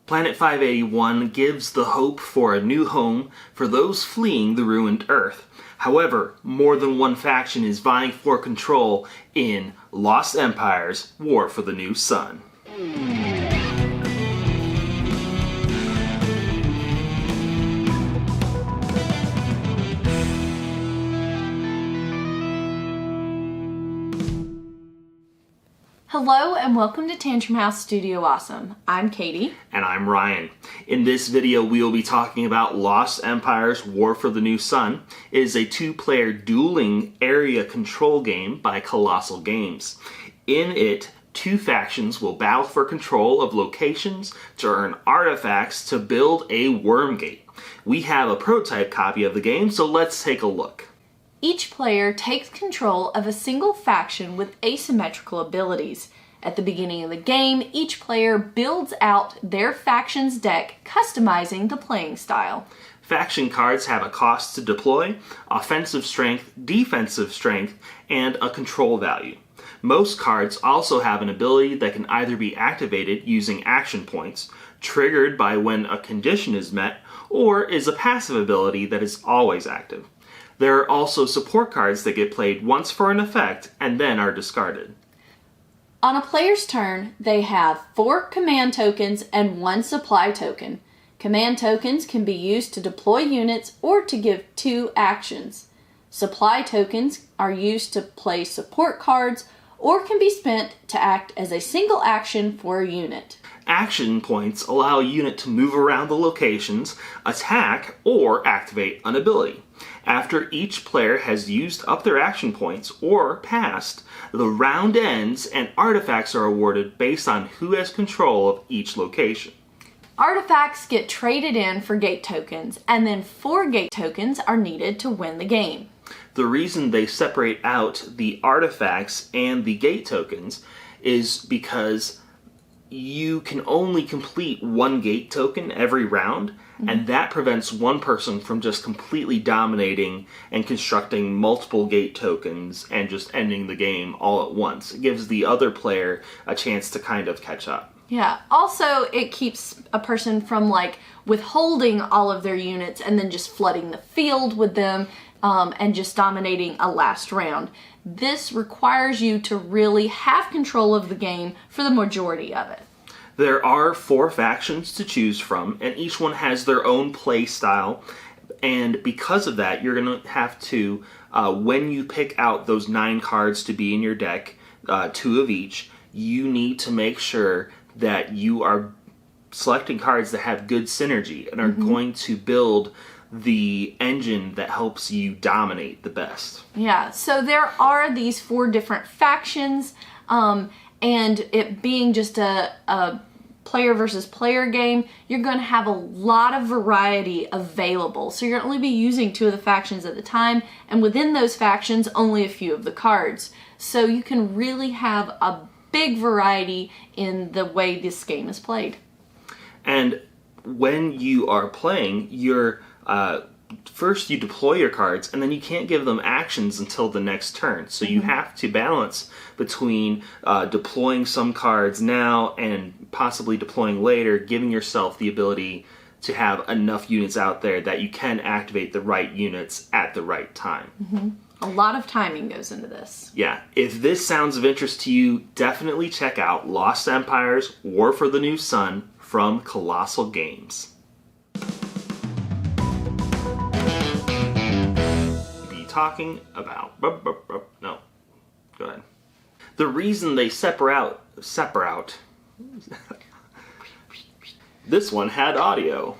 Planet 581 gives the hope for a new home for those fleeing the ruined Earth. However, more than one faction is vying for control in Lost Empires: War for the New Sun. Hello and welcome to Tantrum House Studio Awesome. I'm Katie. And I'm Ryan. In this video we will be talking about Lost Empires: War for the New Sun. It is a two-player dueling area control game by Kolossal Games. In it, two factions will battle for control of locations to earn artifacts to build a worm gate. We have a prototype copy of the game, so let's take a look. Each player takes control of a single faction with asymmetrical abilities. At the beginning of the game, each player builds out their faction's deck, customizing the playing style. Faction cards have a cost to deploy, offensive strength, defensive strength, and a control value. Most cards also have an ability that can either be activated using action points, triggered by when a condition is met, or is a passive ability that is always active. There are also support cards that get played once for an effect and then are discarded. On a player's turn, they have 4 command tokens and 1 supply token. Command tokens can be used to deploy units or to give 2 actions. Supply tokens are used to play support cards or can be spent to act as a single action for a unit. Action points allow a unit to move around the locations, attack, or activate an ability. After each player has used up their action points or passed, the round ends and artifacts are awarded based on who has control of each location. Artifacts get traded in for gate tokens, and then 4 gate tokens are needed to win the game. The reason they separate out the artifacts and the gate tokens is because you can only complete 1 gate token every round, and that prevents one person from just completely dominating and constructing multiple gate tokens and just ending the game all at once. It gives the other player a chance to kind of catch up. Yeah, also it keeps a person from withholding all of their units and then just flooding the field with them and just dominating a last round. This requires you to really have control of the game for the majority of it. There are 4 factions to choose from, and each one has their own play style. And because of that, you're going to have to, when you pick out those 9 cards to be in your deck, 2 of each, you need to make sure that you are selecting cards that have good synergy and are going to build the engine that helps you dominate the best. Yeah, so there are these 4 different factions, and it being just a player versus player game, you're going to have a lot of variety available. So you're going to only be using 2 of the factions at the time, and within those factions, only a few of the cards. So you can really have a big variety in the way this game is played. And when you are playing, you're first you deploy your cards, and then you can't give them actions until the next turn. So you have to balance between deploying some cards now and possibly deploying later, giving yourself the ability to have enough units out there that you can activate the right units at the right time. A lot of timing goes into this. Yeah, if this sounds of interest to you, definitely check out Lost Empires: War for the New Sun from Kolossal Games. Talking about no, go ahead. The reason they separate this one had audio.